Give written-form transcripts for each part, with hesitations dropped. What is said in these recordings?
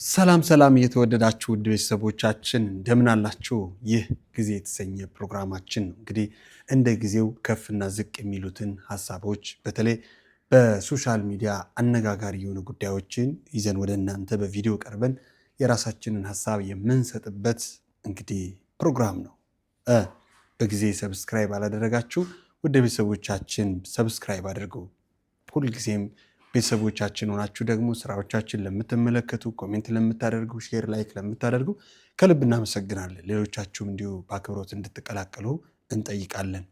ሰላም የተወደዳችሁ ውድ ቤተሰቦቻችን እንደምን አላችሁ? ይህ ጊዜ የተሰኘ ፕሮግራማችን ነው። እንግዲህ እንደ ጊዜው ከፍና ዝቅ የሚሉትን ሀሳቦች በተለይ በሶሻል ሚዲያ አነጋጋሪ የሆኑ ጉዳዮችን ይዘን ወደ እናንተ በቪዲዮ ቀርበን የራሳችንን ሀሳብ የምንሰጥበት እንግዲህ ፕሮግራም ነው። በጊዜ ሰብስክራይብ አላደረጋችሁ ውድ ቤተሰቦቻችን ሰብስክራይብ አድርጉ። ሁልጊዜም ቤተሰቦቻችን ሆናችሁ ደግሞ ስራዎቻችን ለምትመለከቱ ኮሜንት ለምታደርጉ ሼር ላይክ ለምታደርጉ ከልብ እናመሰግናለን። ሌሎቻችሁም እንዲሁ በአክብሮት እንድትቀላቀሉ እንጠይቃለን።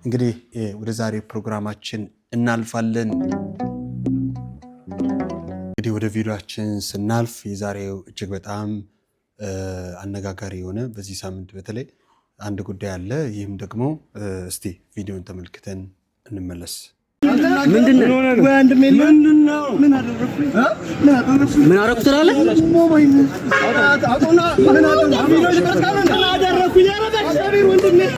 እንግዲህ ወደ ዛሬ ፕሮግራማችን እናልፋለን። እንግዲህ ወደ ቪዲዮአችን ስናልፍ የዛሬው እጅግ በጣም አነጋጋሪ የሆነ በዚህ ሳምንት በተለይ አንድ ጉዳይ አለ። ይህም ደግሞ እስቲ ቪዲዮን ተመልክተን እንመለስ። ምንድነው ምን አደረኩት ትላለህ?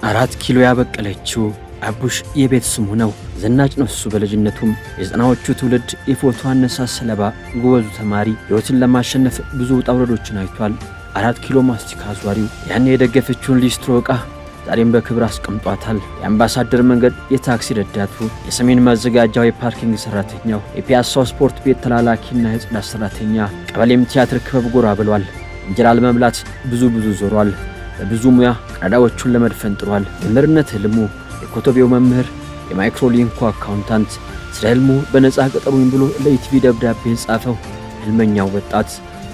አራት ኪሎ ያበቀለችው አቡሽ የቤት ስሙ ነው። ዘናጭ ነው እሱ በልጅነቱም የዘጠናዎቹ ትውልድ የፎቶ አነሳስ ሰለባ ጎበዙ ተማሪ ሕይወትን ለማሸነፍ ብዙ ውጣ ውረዶችን አይቷል። 4 ኪሎ ማስቲካ አዟሪው ያኔ የደገፈችውን ሊስትሮ ዕቃ ዛሬም በክብር አስቀምጧታል። የአምባሳደር መንገድ የታክሲ ረዳቱ፣ የሰሜን ማዘጋጃው የፓርኪንግ ሰራተኛው፣ የፒያሳው ስፖርት ቤት ተላላኪና የጽዳት ሰራተኛ፣ ቀበሌም ቲያትር ክበብ ጎራ ብሏል። እንጀራ ለመብላት ብዙ ዞሯል። በብዙ ሙያ ቀዳዳዎቹን ለመድፈን ጥሯል። መምህርነት ህልሙ፣ የኮቶቤው መምህር፣ የማይክሮሊንኩ አካውንታንት፣ ስለ ህልሙ በነፃ ቀጠሩኝ ብሎ ለኢቲቪ ደብዳቤ የጻፈው ህልመኛው ወጣት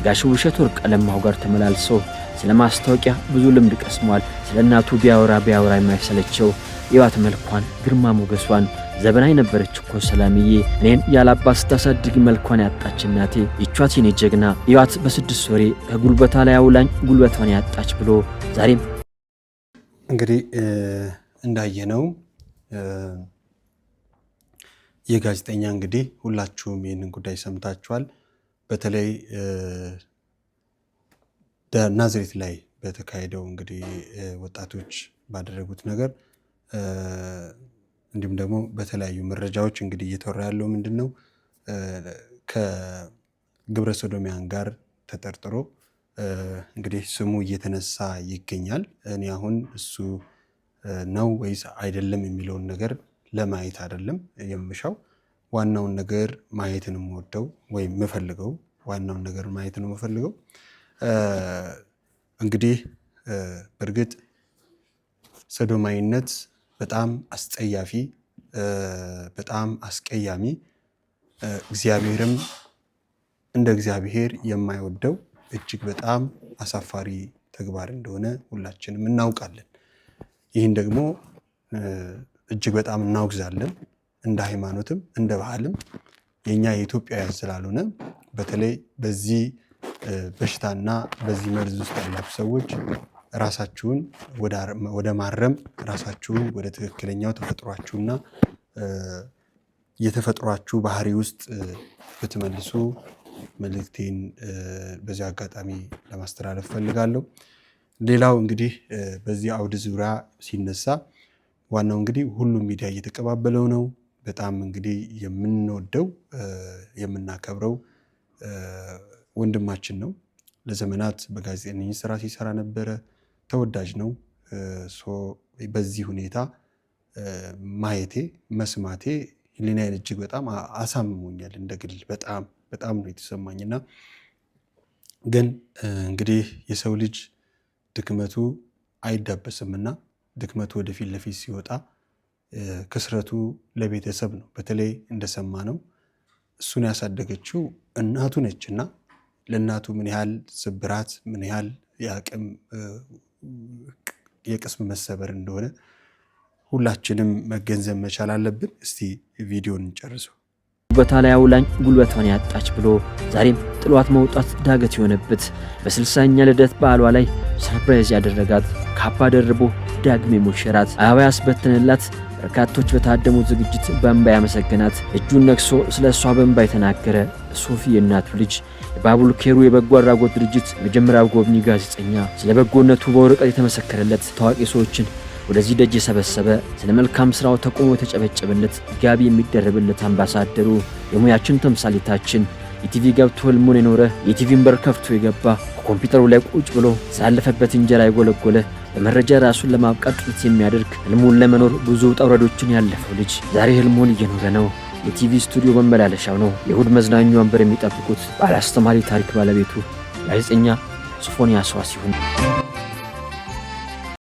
ጋሽ ውብሸት ወርቅ አለማሁ ጋር ተመላልሰው ስለ ማስታወቂያ ብዙ ልምድ ቀስሟል። ስለ እናቱ ቢያወራ የማይሰለቸው የዋት መልኳን ግርማ ሞገሷን ዘበናይ ነበረች እኮ ሰላምዬ፣ እኔን ያላባት ስታሳድግ መልኳን ያጣች እናቴ ይቿት የኔ ጀግና የዋት በስድስት ወሬ ከጉልበታ ላይ አውላኝ ጉልበቷን ያጣች ብሎ ዛሬም እንግዲህ እንዳየነው የጋዜጠኛ እንግዲህ ሁላችሁም ይህንን ጉዳይ ሰምታችኋል። በተለይ ናዝሬት ላይ በተካሄደው እንግዲህ ወጣቶች ባደረጉት ነገር እንዲሁም ደግሞ በተለያዩ መረጃዎች እንግዲህ እየተወራ ያለው ምንድነው ከግብረ ሰዶሚያን ጋር ተጠርጥሮ እንግዲህ ስሙ እየተነሳ ይገኛል። እኔ አሁን እሱ ነው ወይስ አይደለም የሚለውን ነገር ለማየት አይደለም የምሻው፣ ዋናውን ነገር ማየት ነው የምወደው ወይም የምፈልገው፣ ዋናውን ነገር ማየት ነው የምፈልገው። እንግዲህ በእርግጥ ሰዶማዊነት በጣም አስጸያፊ፣ በጣም አስቀያሚ፣ እግዚአብሔርም እንደ እግዚአብሔር የማይወደው እጅግ በጣም አሳፋሪ ተግባር እንደሆነ ሁላችንም እናውቃለን። ይህን ደግሞ እጅግ በጣም እናውግዛለን። እንደ ሃይማኖትም እንደ ባህልም የኛ የኢትዮጵያውያን ስላልሆነ በተለይ በዚህ በሽታና በዚህ መርዝ ውስጥ ያላችሁ ሰዎች ራሳችሁን ወደ ማረም፣ ራሳችሁን ወደ ትክክለኛው ተፈጥሯችሁና የተፈጥሯችሁ ባህሪ ውስጥ ብትመልሱ መልእክቴን በዚህ አጋጣሚ ለማስተላለፍ ፈልጋለሁ። ሌላው እንግዲህ በዚህ አውድ ዙሪያ ሲነሳ ዋናው እንግዲህ ሁሉም ሚዲያ እየተቀባበለው ነው። በጣም እንግዲህ የምንወደው የምናከብረው ወንድማችን ነው። ለዘመናት በጋዜጠኝነት ስራ ሲሰራ ነበረ። ተወዳጅ ነው። በዚህ ሁኔታ ማየቴ መስማቴ ህሊናዬን እጅግ በጣም አሳምሞኛል። እንደግል በጣም ነው የተሰማኝና ግን እንግዲህ የሰው ልጅ ድክመቱ አይዳበስምና ድክመቱ ወደፊት ለፊት ሲወጣ ክስረቱ ለቤተሰብ ነው። በተለይ እንደሰማ ነው እሱን ያሳደገችው እናቱ ነችና ለእናቱ ምን ያህል ስብራት፣ ምን ያህል የቅስም መሰበር እንደሆነ ሁላችንም መገንዘብ መቻል አለብን። እስቲ ቪዲዮን እንጨርሰው። ጉልበታ ላይ አውላኝ ጉልበቷን ያጣች ብሎ ዛሬም ጥሏት መውጣት ዳገት የሆነበት በ60ኛ ልደት በዓሏ ላይ ሰርፕራይዝ ያደረጋት ካባ ደርቦ ዳግሜ ሞሸራት አበባ ያስበተነላት በርካቶች በታደሙት ዝግጅት በእንባ ያመሰገናት እጁን ነክሶ ስለ እሷ በእንባ የተናገረ ሶፊ የእናቱ ልጅ የባቡል ኬሩ የበጎ አድራጎት ድርጅት መጀመሪያው ጎብኚ ጋዜጠኛ ስለ በጎነቱ በወረቀት የተመሰከረለት ታዋቂ ሰዎችን ወደዚህ ደጅ የሰበሰበ ስለ መልካም ስራው ተቆሞ የተጨበጨበለት ጋቢ የሚደረብለት አምባሳደሩ የሙያችን ተምሳሌታችን የቲቪ ገብቶ ህልሙን የኖረ የቲቪን በር ከፍቶ የገባ ኮምፒውተሩ ላይ ቁጭ ብሎ ስላለፈበት እንጀራ የጎለጎለ በመረጃ ራሱን ለማብቃት ጥረት የሚያደርግ ህልሙን ለመኖር ብዙ ውጣ ውረዶችን ያለፈው ልጅ ዛሬ ህልሙን እየኖረ ነው። የቲቪ ስቱዲዮ መመላለሻው ነው። የእሁድ መዝናኛ ወንበር የሚጠብቁት ባለአስተማሪ ታሪክ ባለቤቱ ጋዜጠኛ ሶፎንያስ ዋሲሁን።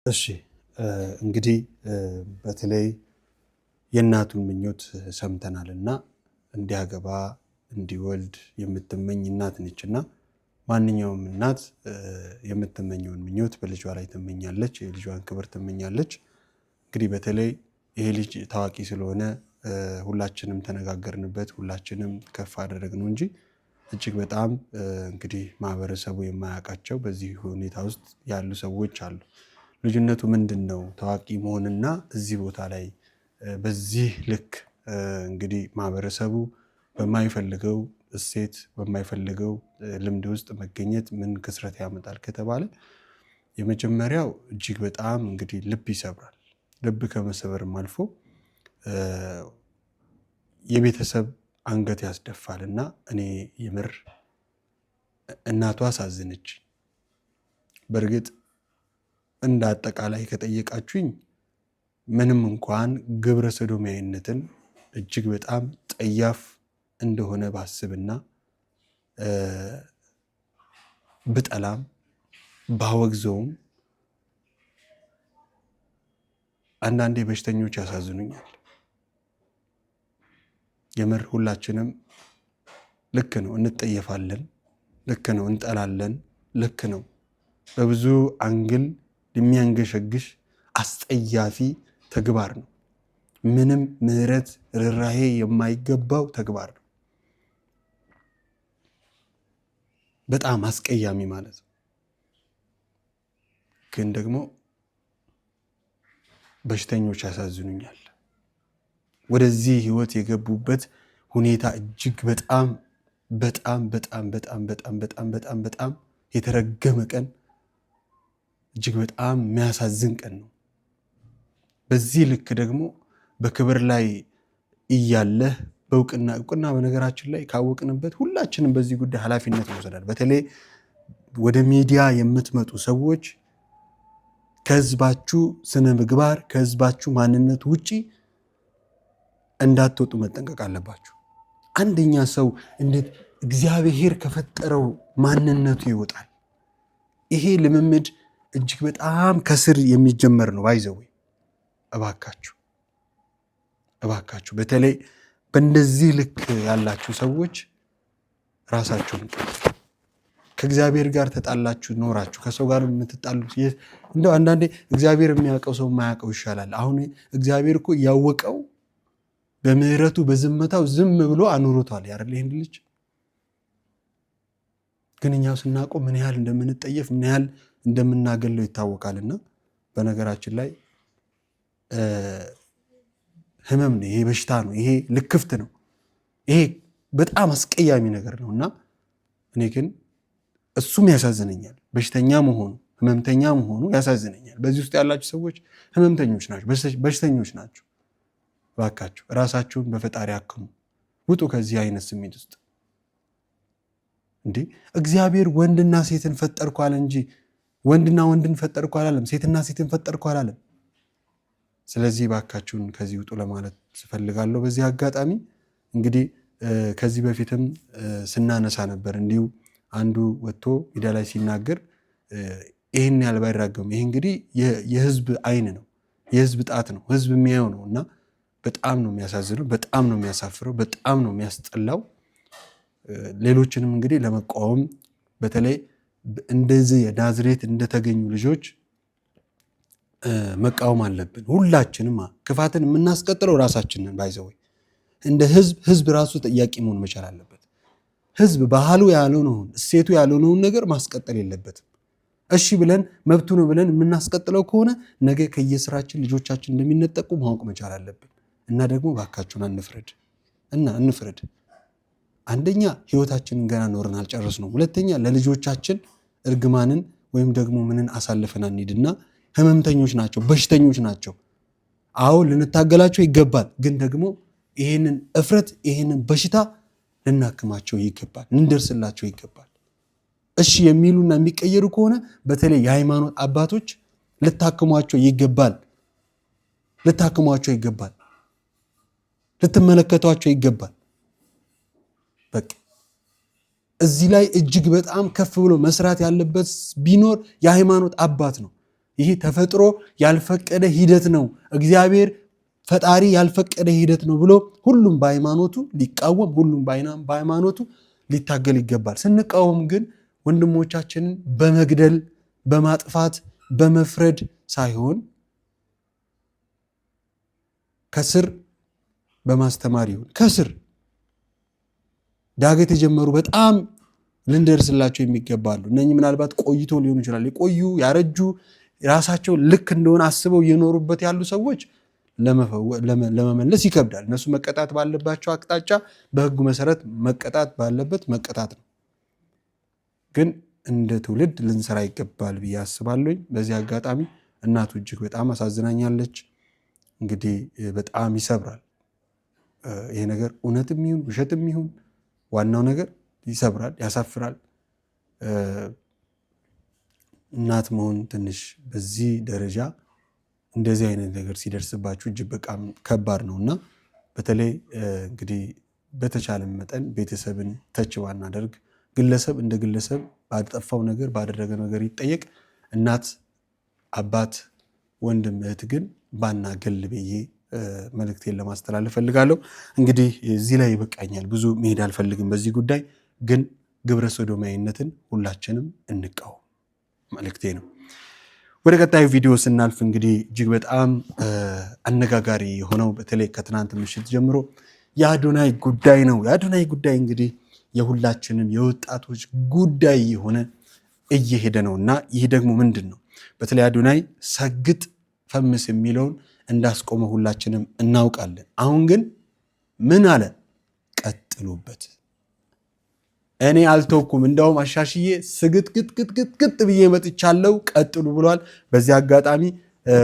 እሺ እንግዲህ በተለይ የእናቱን ምኞት ሰምተናልና እንዲያገባ እንዲወልድ የምትመኝ እናት ነችና ማንኛውም እናት የምትመኘውን ምኞት በልጇ ላይ ትመኛለች፣ የልጇን ክብር ትመኛለች። እንግዲህ በተለይ ይሄ ልጅ ታዋቂ ስለሆነ ሁላችንም ተነጋገርንበት፣ ሁላችንም ከፍ አደረግነው እንጂ እጅግ በጣም እንግዲህ ማህበረሰቡ የማያውቃቸው በዚህ ሁኔታ ውስጥ ያሉ ሰዎች አሉ። ልጅነቱ ምንድነው? ታዋቂ መሆንና እዚህ ቦታ ላይ በዚህ ልክ እንግዲህ ማህበረሰቡ በማይፈልገው እሴት በማይፈልገው ልምድ ውስጥ መገኘት ምን ክስረት ያመጣል ከተባለ የመጀመሪያው እጅግ በጣም እንግዲህ ልብ ይሰብራል። ልብ ከመሰበርም አልፎ የቤተሰብ አንገት ያስደፋልና እኔ የምር እናቷ አሳዘነች። በእርግጥ እንደ አጠቃላይ ከጠየቃችሁኝ ምንም እንኳን ግብረ ሰዶማዊነትን እጅግ በጣም ጠያፍ እንደሆነ ባስብና ብጠላም ባወግዘውም አንዳንዴ በሽተኞች ያሳዝኑኛል። የምር ሁላችንም ልክ ነው እንጠየፋለን፣ ልክ ነው እንጠላለን፣ ልክ ነው በብዙ አንግል የሚያንገሸግሽ አስጠያፊ ተግባር ነው። ምንም ምህረት ርህራሄ የማይገባው ተግባር ነው። በጣም አስቀያሚ ማለት ነው። ግን ደግሞ በሽተኞች ያሳዝኑኛል። ወደዚህ ህይወት የገቡበት ሁኔታ እጅግ በጣም በጣም በጣም በጣም በጣም በጣም በጣም በጣም የተረገመ ቀን፣ እጅግ በጣም የሚያሳዝን ቀን ነው። በዚህ ልክ ደግሞ በክብር ላይ እያለህ እውቅና በነገራችን ላይ ካወቅንበት ሁላችንም በዚህ ጉዳይ ኃላፊነት መውሰዳል። በተለይ ወደ ሚዲያ የምትመጡ ሰዎች ከህዝባችሁ ስነ ምግባር ከህዝባችሁ ማንነት ውጪ እንዳትወጡ መጠንቀቅ አለባችሁ። አንደኛ ሰው እንዴት እግዚአብሔር ከፈጠረው ማንነቱ ይወጣል? ይሄ ልምምድ እጅግ በጣም ከስር የሚጀመር ነው። ባይዘው እባካችሁ በተለይ በእንደዚህ ልክ ያላችሁ ሰዎች ራሳችሁን ከእግዚአብሔር ጋር ተጣላችሁ ኖራችሁ ከሰው ጋር የምትጣሉ እንደው አንዳንዴ እግዚአብሔር የሚያውቀው ሰው የማያውቀው ይሻላል። አሁን እግዚአብሔር እኮ ያወቀው በምህረቱ በዝምታው ዝም ብሎ አኑሮታል ያረለ ይሄን ልጅ። ግን እኛው ስናውቀው ምን ያህል እንደምንጠየፍ ምን ያህል እንደምናገለው ይታወቃልና በነገራችን ላይ ህመም ነው፣ ይሄ በሽታ ነው፣ ይሄ ልክፍት ነው፣ ይሄ በጣም አስቀያሚ ነገር ነውና እኔ ግን እሱም ያሳዝነኛል። በሽተኛ መሆኑ ህመምተኛ መሆኑ ያሳዝነኛል። በዚህ ውስጥ ያላችሁ ሰዎች ህመምተኞች ናቸው፣ በሽተኞች ናቸው። እባካችሁ ራሳችሁን በፈጣሪ አክሙ፣ ውጡ ከዚህ አይነት ስሜት ውስጥ። እንዴ እግዚአብሔር ወንድና ሴትን ፈጠርኩ አለ እንጂ ወንድና ወንድን ፈጠርኩ አላለም፣ ሴትና ሴትን ፈጠርኩ አላለም። ስለዚህ እባካችሁን ከዚህ ውጡ ለማለት እፈልጋለሁ። በዚህ አጋጣሚ እንግዲህ ከዚህ በፊትም ስናነሳ ነበር፣ እንዲሁ አንዱ ወጥቶ ሚዲያ ላይ ሲናገር ይህን ያህል ባይራገም ይህ እንግዲህ የህዝብ አይን ነው፣ የህዝብ ጣት ነው፣ ህዝብ የሚያየው ነው እና በጣም ነው የሚያሳዝነው፣ በጣም ነው የሚያሳፍረው፣ በጣም ነው የሚያስጠላው። ሌሎችንም እንግዲህ ለመቃወም በተለይ እንደዚህ የናዝሬት እንደተገኙ ልጆች መቃወም አለብን። ሁላችንም ክፋትን የምናስቀጥለው ራሳችንን ባይዘው እንደ ህዝብ ራሱ ተጠያቂ መሆን መቻል አለበት። ህዝብ ባህሉ ያልሆነውን እሴቱ ያልሆነውን ነገር ማስቀጠል የለበትም። እሺ ብለን መብቱ ነው ብለን የምናስቀጥለው ከሆነ ነገ ከየስራችን ልጆቻችን እንደሚነጠቁ ማወቅ መቻል አለብን። እና ደግሞ ባካችሁን እንፍረድ። አንደኛ ህይወታችንን ገና ኖረን አልጨረስነውም። ሁለተኛ ለልጆቻችን እርግማንን ወይም ደግሞ ምንን አሳልፈን አንሂድና ህመምተኞች ናቸው፣ በሽተኞች ናቸው። አዎ ልንታገላቸው ይገባል። ግን ደግሞ ይሄንን እፍረት ይሄንን በሽታ ልናክማቸው ይገባል፣ ልንደርስላቸው ይገባል። እሺ የሚሉና የሚቀየሩ ከሆነ በተለይ የሃይማኖት አባቶች ልታክሟቸው ይገባል፣ ልትመለከቷቸው ይገባል። በቃ እዚህ ላይ እጅግ በጣም ከፍ ብሎ መስራት ያለበት ቢኖር የሃይማኖት አባት ነው። ይሄ ተፈጥሮ ያልፈቀደ ሂደት ነው፣ እግዚአብሔር ፈጣሪ ያልፈቀደ ሂደት ነው ብሎ ሁሉም በሃይማኖቱ ሊቃወም፣ ሁሉም በሃይማኖቱ ሊታገል ይገባል። ስንቃወም ግን ወንድሞቻችንን በመግደል በማጥፋት በመፍረድ ሳይሆን ከስር በማስተማር ይሁን። ከስር ዳገት የጀመሩ በጣም ልንደርስላቸው የሚገባሉ። እነኚህ ምናልባት ቆይቶ ሊሆኑ ይችላል። የቆዩ ያረጁ ራሳቸው ልክ እንደሆነ አስበው እየኖሩበት ያሉ ሰዎች ለመመለስ ይከብዳል። እነሱ መቀጣት ባለባቸው አቅጣጫ በሕጉ መሰረት መቀጣት ባለበት መቀጣት ነው። ግን እንደ ትውልድ ልንሰራ ይገባል ብዬ አስባለሁ። በዚህ አጋጣሚ እናቱ እጅግ በጣም አሳዝናኛለች። እንግዲህ በጣም ይሰብራል። ይሄ ነገር እውነትም ይሁን ውሸትም ይሁን ዋናው ነገር ይሰብራል፣ ያሳፍራል። እናት መሆን ትንሽ በዚህ ደረጃ እንደዚህ አይነት ነገር ሲደርስባችሁ እጅግ በጣም ከባድ ነው እና በተለይ እንግዲህ በተቻለ መጠን ቤተሰብን ተች ባናደርግ፣ ግለሰብ እንደ ግለሰብ ባጠፋው ነገር ባደረገ ነገር ይጠየቅ፣ እናት አባት ወንድም እህት ግን ባናገል ብዬ መልእክቴን ለማስተላለፍ ፈልጋለሁ። እንግዲህ እዚህ ላይ ይበቃኛል፣ ብዙ መሄድ አልፈልግም በዚህ ጉዳይ። ግን ግብረ ሰዶማዊነትን ሁላችንም እንቃወም መልእክቴ ነው። ወደ ቀጣዩ ቪዲዮ ስናልፍ እንግዲህ እጅግ በጣም አነጋጋሪ የሆነው በተለይ ከትናንት ምሽት ጀምሮ የአዶናይ ጉዳይ ነው። የአዶናይ ጉዳይ እንግዲህ የሁላችንም የወጣቶች ጉዳይ የሆነ እየሄደ ነው እና ይህ ደግሞ ምንድን ነው? በተለይ አዶናይ ሰግጥ ፈምስ የሚለውን እንዳስቆመ ሁላችንም እናውቃለን። አሁን ግን ምን አለ? ቀጥሉበት፣ እኔ አልተውኩም፣ እንዳውም አሻሽዬ ስግጥግጥግጥግጥ ብዬ መጥቻለሁ፣ ቀጥሉ ብሏል። በዚህ አጋጣሚ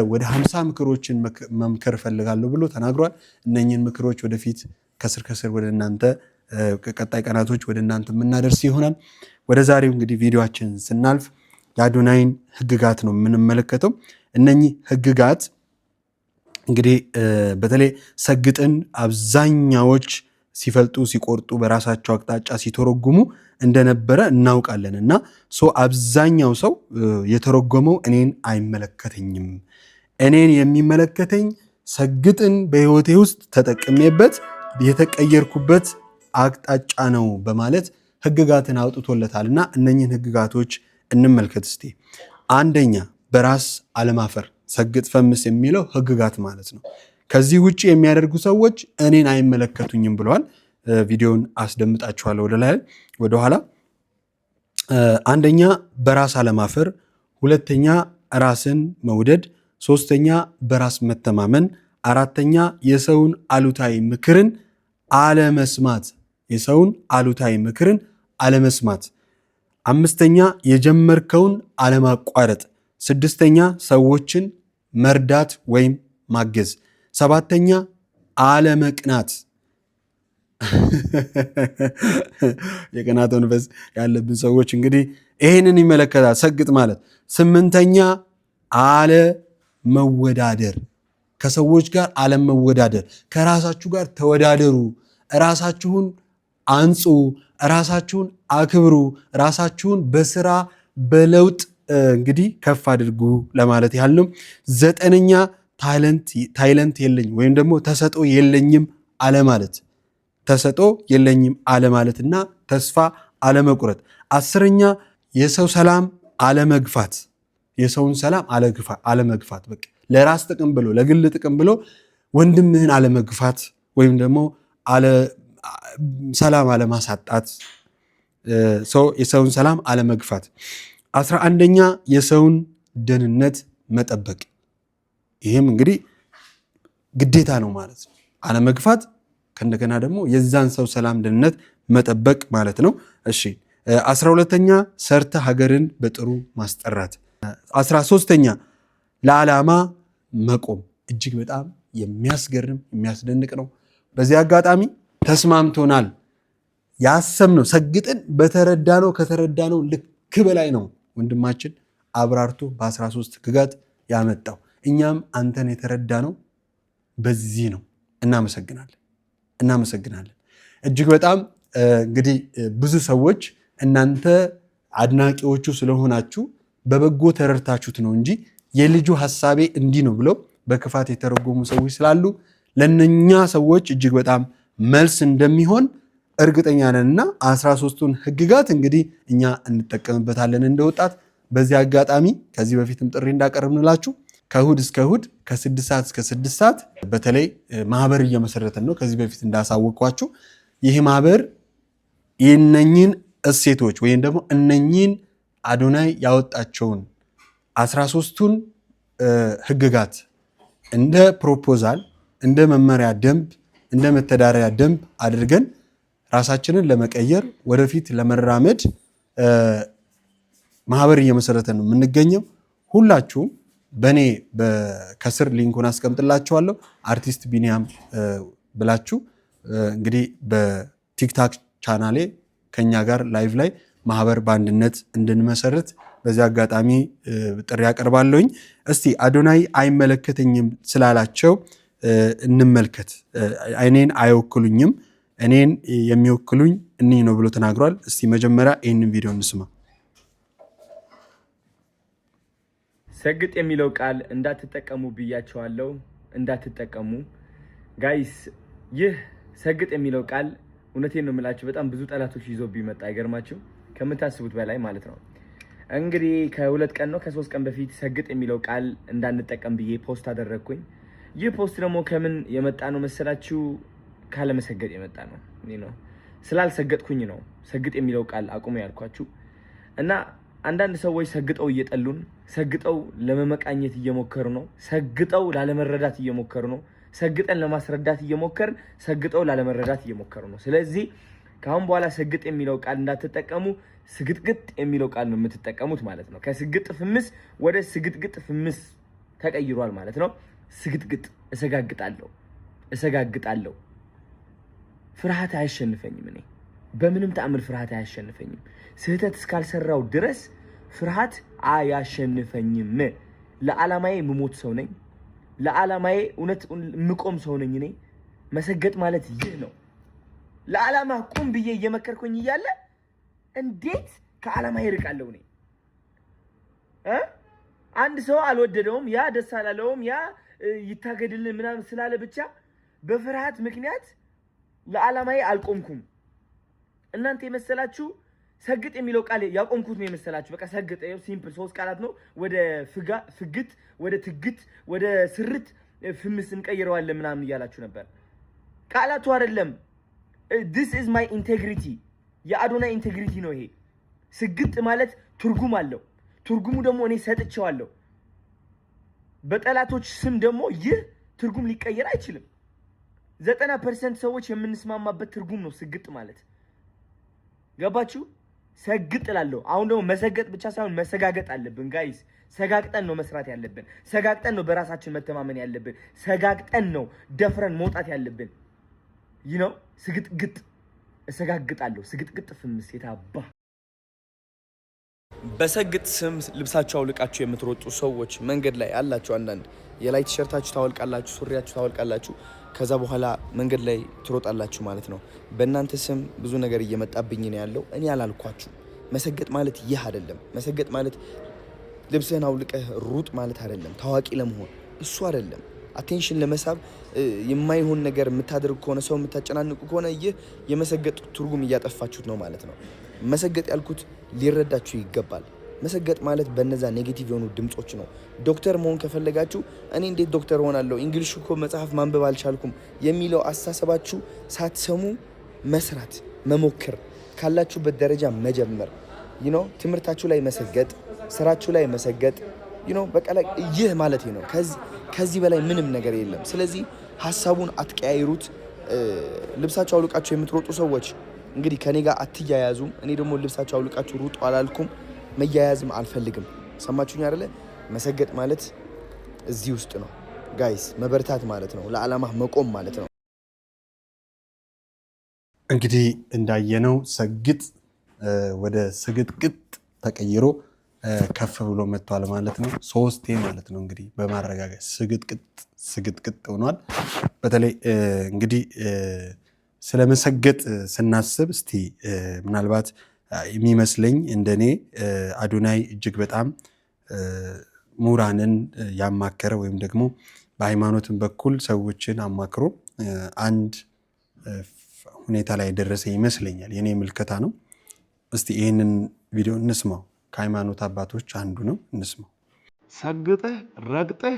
ወደ 50 ምክሮችን መምከር እፈልጋለሁ ብሎ ተናግሯል። እነኝህን ምክሮች ወደፊት ከስር ከስር ወደ እናንተ ቀጣይ ቀናቶች ወደ እናንተ የምናደርስ ይሆናል። ወደ ዛሬው እንግዲህ ቪዲዮችን ስናልፍ የአዶናይን ህግጋት ነው የምንመለከተው። እነኚህ ህግጋት እንግዲህ በተለይ ሰግጥን አብዛኛዎች ሲፈልጡ ሲቆርጡ በራሳቸው አቅጣጫ ሲተረጉሙ እንደነበረ እናውቃለን እና አብዛኛው ሰው የተረጎመው እኔን አይመለከተኝም፣ እኔን የሚመለከተኝ ሰግጥን በህይወቴ ውስጥ ተጠቅሜበት የተቀየርኩበት አቅጣጫ ነው በማለት ህግጋትን አውጥቶለታል እና እነኝህን ህግጋቶች እንመልከት እስቲ። አንደኛ በራስ አለማፈር፣ ሰግጥ ፈምስ የሚለው ህግጋት ማለት ነው። ከዚህ ውጭ የሚያደርጉ ሰዎች እኔን አይመለከቱኝም ብለዋል። ቪዲዮን አስደምጣችኋለሁ ወደኋላ። አንደኛ በራስ አለማፈር፣ ሁለተኛ ራስን መውደድ፣ ሶስተኛ በራስ መተማመን፣ አራተኛ የሰውን አሉታዊ ምክርን አለመስማት፣ የሰውን አሉታዊ ምክርን አለመስማት፣ አምስተኛ የጀመርከውን አለማቋረጥ፣ ስድስተኛ ሰዎችን መርዳት ወይም ማገዝ፣ ሰባተኛ አለመቅናት። የቅናት መንፈስ ያለብን ሰዎች እንግዲህ ይህንን ይመለከታል ሰግጥ ማለት። ስምንተኛ አለመወዳደር፣ ከሰዎች ጋር አለመወዳደር። ከራሳችሁ ጋር ተወዳደሩ፣ ራሳችሁን አንጹ፣ ራሳችሁን አክብሩ፣ ራሳችሁን በስራ በለውጥ እንግዲህ ከፍ አድርጉ ለማለት ያህል ነው። ዘጠነኛ ታይለንት የለኝም ወይም ደግሞ ተሰጦ የለኝም አለማለት፣ ተሰጦ የለኝም አለማለትና ተስፋ አለመቁረጥ። አስረኛ የሰው ሰላም አለመግፋት፣ የሰውን ሰላም አለመግፋት። በቃ ለራስ ጥቅም ብሎ ለግል ጥቅም ብሎ ወንድምህን አለመግፋት ወይም ደግሞ ሰላም አለማሳጣት፣ የሰውን ሰላም አለመግፋት። 11ኛ የሰውን ደህንነት መጠበቅ። ይህም እንግዲህ ግዴታ ነው ማለት ነው። አለመግፋት ከእንደገና ደግሞ የዛን ሰው ሰላም ደህንነት መጠበቅ ማለት ነው። እሺ 12ኛ ሰርተ ሀገርን በጥሩ ማስጠራት። 13ኛ ለዓላማ መቆም። እጅግ በጣም የሚያስገርም የሚያስደንቅ ነው። በዚህ አጋጣሚ ተስማምቶናል። ያሰብነው ሰግጠን በተረዳነው ከተረዳነው ልክ በላይ ነው ወንድማችን አብራርቶ በ13 ህግጋት ያመጣው። እኛም አንተን የተረዳነው በዚህ ነው። እናመሰግናለን። እጅግ በጣም እንግዲህ ብዙ ሰዎች እናንተ አድናቂዎቹ ስለሆናችሁ በበጎ ተረድታችሁት ነው እንጂ የልጁ ሐሳቤ እንዲህ ነው ብለው በክፋት የተረጎሙ ሰዎች ስላሉ ለነኛ ሰዎች እጅግ በጣም መልስ እንደሚሆን እርግጠኛ ነንና 13ቱን ህግጋት እንግዲህ እኛ እንጠቀምበታለን እንደወጣት። በዚህ አጋጣሚ ከዚህ በፊትም ጥሪ እንዳቀርብንላችሁ ከእሁድ እስከ እሁድ ከ6 ሰዓት እስከ 6 ሰዓት በተለይ ማህበር እየመሰረተን ነው። ከዚህ በፊት እንዳሳወቅኳችሁ ይህ ማህበር የነኝን እሴቶች ወይም ደግሞ እነኝን አዶናይ ያወጣቸውን 13ቱን ህግጋት እንደ ፕሮፖዛል፣ እንደ መመሪያ ደንብ፣ እንደ መተዳደሪያ ደንብ አድርገን ራሳችንን ለመቀየር ወደፊት ለመራመድ ማህበር እየመሰረተን ነው የምንገኘው። ሁላችሁም በእኔ ከስር ሊንኩን አስቀምጥላችኋለሁ። አርቲስት ቢኒያም ብላችሁ እንግዲህ በቲክታክ ቻናሌ ከኛ ጋር ላይቭ ላይ ማህበር በአንድነት እንድንመሰርት በዚህ አጋጣሚ ጥሪ ያቀርባለሁኝ። እስቲ አዶናይ አይመለከተኝም ስላላቸው እንመልከት። እኔን አይወክሉኝም፣ እኔን የሚወክሉኝ እኒህ ነው ብሎ ተናግሯል። እስቲ መጀመሪያ ይህንን ቪዲዮ እንስማ። ሰግጥ የሚለው ቃል እንዳትጠቀሙ ብያቸዋለሁ። እንዳትጠቀሙ ጋይስ። ይህ ሰግጥ የሚለው ቃል እውነቴን ነው የምላችሁ በጣም ብዙ ጠላቶች ይዞ ቢመጣ አይገርማችሁ? ከምታስቡት በላይ ማለት ነው። እንግዲህ ከ2 ቀን ነው ከ3 ቀን በፊት ሰግጥ የሚለው ቃል እንዳንጠቀም ብዬ ፖስት አደረግኩኝ። ይህ ፖስት ደግሞ ከምን የመጣ ነው መሰላችሁ? ካለመሰገጥ የመጣ ነው። ነው ስላልሰገጥኩኝ ነው ሰግጥ የሚለው ቃል አቁሙ ያልኳችሁ። እና አንዳንድ ሰዎች ሰግጠው እየጠሉን፣ ሰግጠው ለመመቃኘት እየሞከሩ ነው፣ ሰግጠው ላለመረዳት እየሞከሩ ነው፣ ሰግጠን ለማስረዳት እየሞከርን ሰግጠው ላለመረዳት እየሞከሩ ነው። ስለዚህ ከአሁን በኋላ ሰግጥ የሚለው ቃል እንዳትጠቀሙ፣ ስግጥግጥ የሚለው ቃል ነው የምትጠቀሙት ማለት ነው። ከስግጥ ፍምስ ወደ ስግጥግጥ ፍምስ ተቀይሯል ማለት ነው። ስግጥግጥ እሰጋግጣለሁ። ፍርሃት አያሸንፈኝም። እኔ በምንም ተአምር ፍርሃት አያሸንፈኝም። ስህተት እስካልሰራው ድረስ ፍርሃት አያሸንፈኝም። ለዓላማዬ ምሞት ሰው ነኝ። ለዓላማዬ እውነት ምቆም ሰው ነኝ። እኔ መሰገጥ ማለት ይህ ነው። ለዓላማ ቁም ብዬ እየመከርኩኝ እያለ እንዴት ከዓላማዬ እርቃለሁ? እኔ አንድ ሰው አልወደደውም፣ ያ ደስ አላለውም፣ ያ ይታገድልን ምናምን ስላለ ብቻ በፍርሃት ምክንያት ለዓላማዬ አልቆምኩም። እናንተ የመሰላችሁ ሰግጥ የሚለው ቃል ያቆምኩት ነው የመሰላችሁ። በቃ ሰግጥ ሲምፕል 3 ቃላት ነው። ወደ ፍግት፣ ወደ ትግት፣ ወደ ስርት ፍምስ እንቀይረዋለን ምናምን እያላችሁ ነበር። ቃላቱ አይደለም። this is my integrity የአዶናይ ኢንቴግሪቲ ነው ይሄ። ስግጥ ማለት ትርጉም አለው። ትርጉሙ ደግሞ እኔ ሰጥቼዋለሁ። በጠላቶች ስም ደግሞ ይህ ትርጉም ሊቀየር አይችልም። 90% ሰዎች የምንስማማበት ትርጉም ነው ስግጥ ማለት። ገባችሁ? ሰግጥ እላለሁ። አሁን ደግሞ መሰገጥ ብቻ ሳይሆን መሰጋገጥ አለብን ጋይስ። ሰጋግጠን ነው መስራት ያለብን። ሰጋግጠን ነው በራሳችን መተማመን ያለብን። ሰጋግጠን ነው ደፍረን መውጣት ያለብን። ነው ስግጥግጥ እሰጋግጣለሁ። ስግጥግጥ ፍምስ የታባ በሰግጥ ስም ልብሳችሁ አውልቃችሁ የምትሮጡ ሰዎች መንገድ ላይ አላችሁ። አንዳንድ የላይ ቲሸርታችሁ ታወልቃላችሁ፣ ሱሪያችሁ ታወልቃላችሁ። ከዛ በኋላ መንገድ ላይ ትሮጣላችሁ ማለት ነው። በእናንተ ስም ብዙ ነገር እየመጣብኝ ነው ያለው። እኔ አላልኳችሁ። መሰገጥ ማለት ይህ አይደለም። መሰገጥ ማለት ልብስህን አውልቀህ ሩጥ ማለት አይደለም። ታዋቂ ለመሆን እሱ አይደለም። አቴንሽን ለመሳብ የማይሆን ነገር የምታደርጉ ከሆነ ሰው የምታጨናንቁ ከሆነ ይህ የመሰገጥ ትርጉም እያጠፋችሁት ነው ማለት ነው። መሰገጥ ያልኩት ሊረዳችሁ ይገባል። መሰገጥ ማለት በነዛ ኔጌቲቭ የሆኑ ድምጾች ነው። ዶክተር መሆን ከፈለጋችሁ እኔ እንዴት ዶክተር ሆናለሁ እንግሊሽ እኮ መጽሐፍ ማንበብ አልቻልኩም የሚለው አስተሳሰባችሁ ሳትሰሙ መስራት መሞከር፣ ካላችሁበት ደረጃ መጀመር፣ ትምህርታችሁ ላይ መሰገጥ፣ ስራችሁ ላይ መሰገጥ፣ በቃ ይህ ማለት ነው። ከዚህ በላይ ምንም ነገር የለም። ስለዚህ ሀሳቡን አትቀያይሩት። ልብሳችሁ አውልቃችሁ የምትሮጡ ሰዎች እንግዲህ ከኔ ጋር አትያያዙም። እኔ ደግሞ ልብሳችሁ አውልቃችሁ ሩጡ አላልኩም። መያያዝም አልፈልግም። ሰማችሁኝ አይደለ? መሰገጥ ማለት እዚህ ውስጥ ነው ጋይስ። መበርታት ማለት ነው። ለዓላማ መቆም ማለት ነው። እንግዲህ እንዳየነው ሰግጥ ወደ ስግጥግጥ ተቀይሮ ከፍ ብሎ መጥቷል ማለት ነው። ሶስቴ ማለት ነው እንግዲህ በማረጋገጥ ስግጥግጥ ሆኗል። በተለይ እንግዲህ ስለመሰገጥ ስናስብ እስቲ ምናልባት የሚመስለኝ እንደኔ አዶናይ እጅግ በጣም ምሁራንን ያማከረ ወይም ደግሞ በሃይማኖትም በኩል ሰዎችን አማክሮ አንድ ሁኔታ ላይ ደረሰ ይመስለኛል። የኔ ምልከታ ነው። እስቲ ይህንን ቪዲዮ እንስማው። ከሃይማኖት አባቶች አንዱ ነው፣ እንስማው። ሰግጠህ ረግጠህ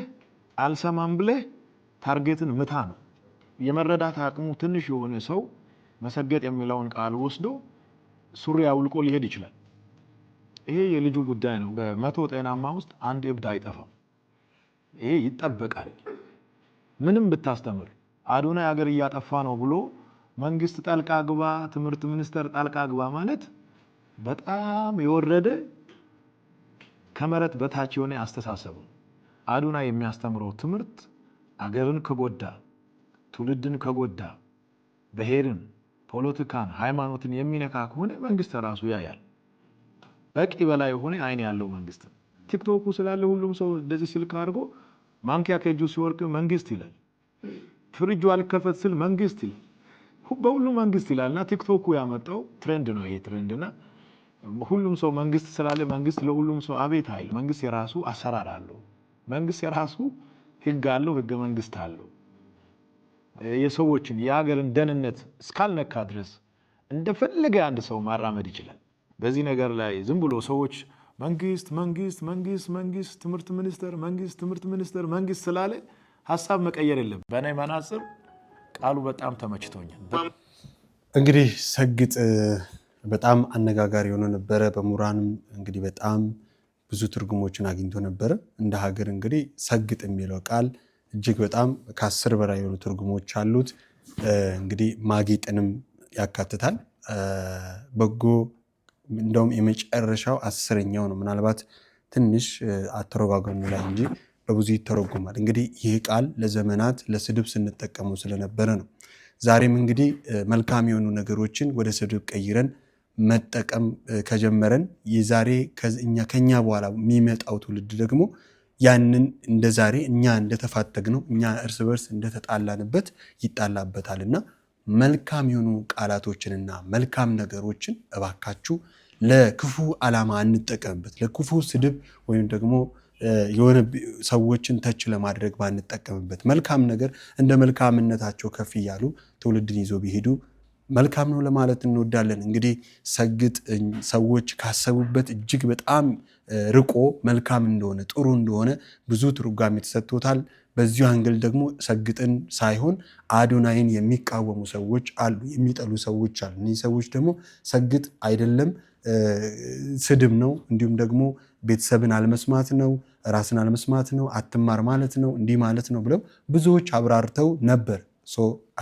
አልሰማም ብለህ ታርጌትን ምታ ነው። የመረዳት አቅሙ ትንሽ የሆነ ሰው መሰገጥ የሚለውን ቃል ወስዶ ሱሪ አውልቆ ሊሄድ ይችላል። ይሄ የልጁ ጉዳይ ነው። በመቶ ጤናማ ውስጥ አንድ እብድ አይጠፋም። ይሄ ይጠበቃል። ምንም ብታስተምር አዶናይ ሀገር እያጠፋ ነው ብሎ መንግስት ጣልቃ ግባ፣ ትምህርት ሚኒስቴር ጣልቃ ግባ ማለት በጣም የወረደ ከመሬት በታች የሆነ አስተሳሰብ ነው። አዶናይ የሚያስተምረው ትምህርት አገርን ከጎዳ፣ ትውልድን ከጎዳ፣ ብሔርን፣ ፖለቲካን፣ ሃይማኖትን የሚነካ ከሆነ መንግስት ራሱ ያያል። በቂ በላይ የሆነ አይን ያለው መንግስት ነው። ቲክቶክ ስላለ ሁሉም ሰው እንደዚህ ስልክ አድርጎ ማንኪያ ከእጁ ሲወርቅ መንግስት ይላል። ፍሪጁ አልከፈት ስል መንግስት ይላል። በሁሉም መንግስት ይላልና ቲክቶክ ያመጣው ትሬንድ ነው። ይሄ ትሬንድና ሁሉም ሰው መንግስት ስላለ መንግስት ለሁሉም ሰው አቤት አይል። መንግስት የራሱ አሰራር አለው። መንግስት የራሱ ህግ አለው፣ ህገ መንግስት አለው። የሰዎችን የሀገርን ደህንነት እስካልነካ ድረስ እንደፈለገ አንድ ሰው ማራመድ ይችላል። በዚህ ነገር ላይ ዝም ብሎ ሰዎች መንግስት መንግስት መንግስት መንግስት ትምህርት ሚኒስቴር መንግስት ትምህርት ሚኒስቴር መንግስት ስላለ ሐሳብ መቀየር የለም። በእኔ መነጽር ቃሉ በጣም ተመችቶኛል። እንግዲህ ሰግጥ በጣም አነጋጋሪ ሆኖ ነበረ። በምሁራንም እንግዲህ በጣም ብዙ ትርጉሞችን አግኝቶ ነበረ። እንደ ሀገር እንግዲህ ሰግጥ የሚለው ቃል እጅግ በጣም ከ10 በላይ የሆኑ ትርጉሞች አሉት። እንግዲህ ማጌጥንም ያካትታል። በጎ እንደውም የመጨረሻው 10ኛው ነው። ምናልባት ትንሽ አተረጓጎሙ ላይ እንጂ በብዙ ይተረጎማል። እንግዲህ ይህ ቃል ለዘመናት ለስድብ ስንጠቀሙ ስለነበረ ነው። ዛሬም እንግዲህ መልካም የሆኑ ነገሮችን ወደ ስድብ ቀይረን መጠቀም ከጀመረን የዛሬ ከኛ በኋላ የሚመጣው ትውልድ ደግሞ ያንን እንደ ዛሬ እኛ እንደተፋተግነው እኛ እርስ በርስ እንደተጣላንበት ይጣላበታልና መልካም የሆኑ ቃላቶችንና መልካም ነገሮችን እባካችሁ ለክፉ ዓላማ አንጠቀምበት። ለክፉ ስድብ ወይም ደግሞ የሆነ ሰዎችን ተች ለማድረግ ባንጠቀምበት። መልካም ነገር እንደ መልካምነታቸው ከፍ እያሉ ትውልድን ይዞ ቢሄዱ መልካም ነው ለማለት እንወዳለን። እንግዲህ ሰግጥ ሰዎች ካሰቡበት እጅግ በጣም ርቆ መልካም እንደሆነ ጥሩ እንደሆነ ብዙ ትርጓሜ ተሰጥቶታል። በዚሁ አንግል ደግሞ ሰግጥን ሳይሆን አዶናይን የሚቃወሙ ሰዎች አሉ፣ የሚጠሉ ሰዎች አሉ። እነዚህ ሰዎች ደግሞ ሰግጥ አይደለም ስድብ ነው፣ እንዲሁም ደግሞ ቤተሰብን አለመስማት ነው፣ ራስን አለመስማት ነው፣ አትማር ማለት ነው፣ እንዲህ ማለት ነው ብለው ብዙዎች አብራርተው ነበር።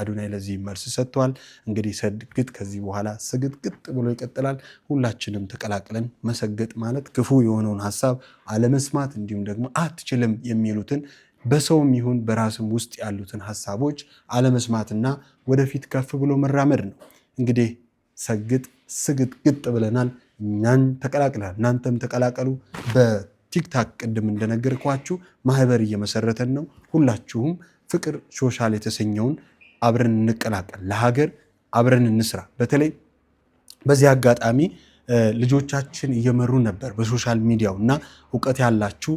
አዶናይ ለዚህ መልስ ሰጥቷል። እንግዲህ ሰግጥ ከዚህ በኋላ ስግጥግጥ ብሎ ይቀጥላል። ሁላችንም ተቀላቅለን መሰገጥ ማለት ክፉ የሆነውን ሀሳብ አለመስማት፣ እንዲሁም ደግሞ አትችልም የሚሉትን በሰውም ይሁን በራስም ውስጥ ያሉትን ሀሳቦች አለመስማትና ወደፊት ከፍ ብሎ መራመድ ነው። እንግዲህ ሰግጥ ስግጥግጥ ብለናል። እኛን ተቀላቅለናል፣ እናንተም ተቀላቀሉ። በቲክታክ ቅድም እንደነገርኳችሁ ማህበር እየመሰረተን ነው። ሁላችሁም ፍቅር ሶሻል የተሰኘውን አብረን እንቀላቀል፣ ለሀገር አብረን እንስራ። በተለይ በዚህ አጋጣሚ ልጆቻችን እየመሩ ነበር በሶሻል ሚዲያው እና እውቀት ያላችሁ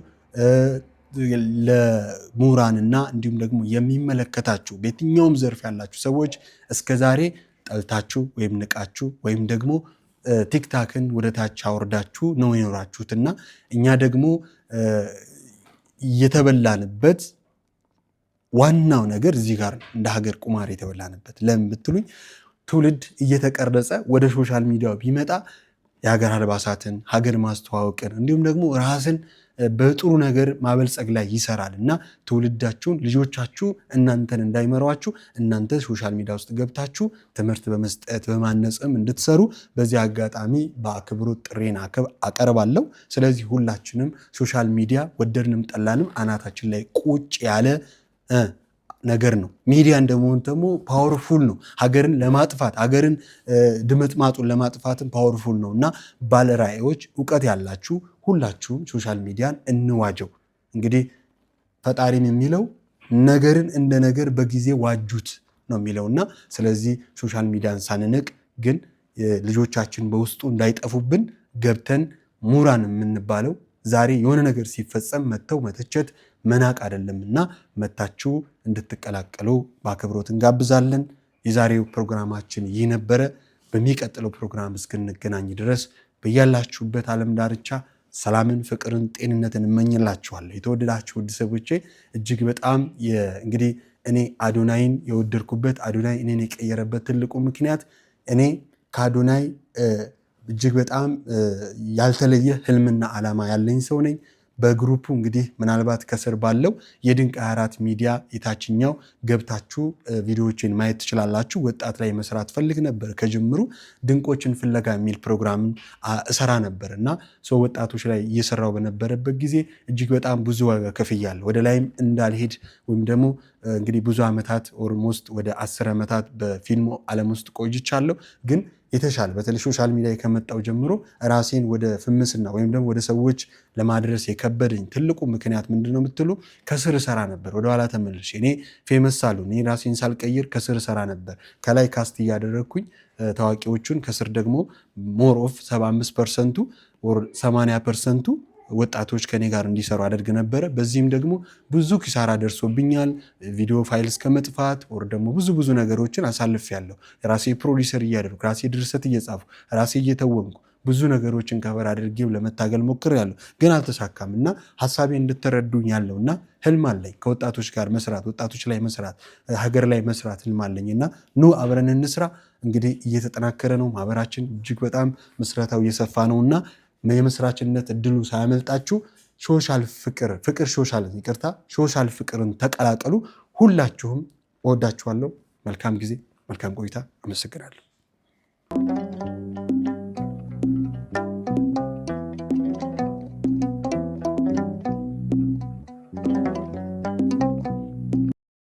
ለምሁራንና እንዲሁም ደግሞ የሚመለከታችሁ በየትኛውም ዘርፍ ያላችሁ ሰዎች እስከዛሬ ጠልታችሁ ወይም ንቃችሁ ወይም ደግሞ ቲክታክን ወደ ታች አወርዳችሁ ነው የኖራችሁትና እኛ ደግሞ የተበላንበት ዋናው ነገር እዚህ ጋር እንደ ሀገር ቁማር የተበላንበት ለምን ብትሉኝ ትውልድ እየተቀረጸ ወደ ሶሻል ሚዲያው ቢመጣ የሀገር አልባሳትን ሀገር ማስተዋወቅን እንዲሁም ደግሞ ራስን በጥሩ ነገር ማበልጸግ ላይ ይሰራል እና ትውልዳችሁን ልጆቻችሁ እናንተን እንዳይመሯችሁ እናንተ ሶሻል ሚዲያ ውስጥ ገብታችሁ ትምህርት በመስጠት በማነጽም እንድትሰሩ በዚህ አጋጣሚ በአክብሮት ጥሬን አቀርባለሁ። ስለዚህ ሁላችንም ሶሻል ሚዲያ ወደድንም ጠላንም አናታችን ላይ ቁጭ ያለ ነገር ነው። ሚዲያ እንደመሆኑ ደግሞ ፓወርፉል ነው። ሀገርን ለማጥፋት ሀገርን ድምጥማጡን ለማጥፋትም ፓወርፉል ነው እና ባለራዕዮች እውቀት ያላችሁ ሁላችሁም ሶሻል ሚዲያን እንዋጀው። እንግዲህ ፈጣሪም የሚለው ነገርን እንደ ነገር በጊዜ ዋጁት ነው የሚለውና ስለዚህ ሶሻል ሚዲያን ሳንንቅ ግን ልጆቻችን በውስጡ እንዳይጠፉብን ገብተን ምሁራን የምንባለው ዛሬ የሆነ ነገር ሲፈጸም መተው መተቸት መናቅ አይደለምና መታችሁ እንድትቀላቀሉ በአክብሮት እንጋብዛለን። የዛሬው ፕሮግራማችን ይህ ነበረ። በሚቀጥለው ፕሮግራም እስክንገናኝ ድረስ በያላችሁበት ዓለም ዳርቻ ሰላምን፣ ፍቅርን፣ ጤንነትን እመኝላችኋለሁ። የተወደዳችሁ ውድ ሰዎቼ እጅግ በጣም እንግዲህ እኔ አዶናይን የወደድኩበት አዶናይ እኔን የቀየረበት ትልቁ ምክንያት እኔ ከአዶናይ እጅግ በጣም ያልተለየ ህልምና ዓላማ ያለኝ ሰው ነኝ። በግሩፑ እንግዲህ ምናልባት ከስር ባለው የድንቅ 24 ሚዲያ የታችኛው ገብታችሁ ቪዲዮዎችን ማየት ትችላላችሁ። ወጣት ላይ መስራት ፈልግ ነበር። ከጅምሩ ድንቆችን ፍለጋ የሚል ፕሮግራምን እሰራ ነበር እና ወጣቶች ላይ እየሰራው በነበረበት ጊዜ እጅግ በጣም ብዙ ዋጋ ከፍያለሁ። ወደ ላይም እንዳልሄድ ወይም ደግሞ እንግዲህ ብዙ ዓመታት ኦልሞስት ወደ 10 ዓመታት በፊልሙ ዓለም ውስጥ ቆይቻለሁ። ግን የተሻለ በተለይ ሶሻል ሚዲያ ከመጣው ጀምሮ ራሴን ወደ ፍምስና ወይም ደግሞ ወደ ሰዎች ለማድረስ የከበደኝ ትልቁ ምክንያት ምንድነው የምትሉ ከስር ሰራ ነበር። ወደኋላ ተመልሼ እኔ ፌመስ ሳልሆን እኔ ራሴን ሳልቀይር ከስር ሰራ ነበር። ከላይ ካስት እያደረግኩኝ ታዋቂዎቹን ከስር ደግሞ ሞር ኦፍ 75% ወር 80% ወጣቶች ከኔ ጋር እንዲሰሩ አደርግ ነበረ። በዚህም ደግሞ ብዙ ኪሳራ ደርሶብኛል። ቪዲዮ ፋይል እስከ መጥፋት ወር ደግሞ ብዙ ነገሮችን አሳልፌያለሁ። ራሴ ፕሮዲውሰር እያደረኩ ራሴ ድርሰት እየጻፍኩ ራሴ እየተወንኩ ብዙ ነገሮችን ከበር አድርጌም ለመታገል ሞክሬያለሁ፣ ግን አልተሳካም እና ሐሳቤ እንድትረዱኝ ያለውና ህልም አለኝ ከወጣቶች ጋር መስራት፣ ወጣቶች ላይ መስራት፣ ሀገር ላይ መስራት ህልም አለኝና ኑ አብረን እንስራ። እንግዲህ እየተጠናከረ ነው ማህበራችን፣ እጅግ በጣም ምስረታው እየሰፋ ነውና የመስራችነት እድሉ ሳያመልጣችሁ ሶሻል ፍቅርን ተቀላቀሉ። ሁላችሁም እወዳችኋለሁ። መልካም ጊዜ፣ መልካም ቆይታ። አመሰግናለሁ።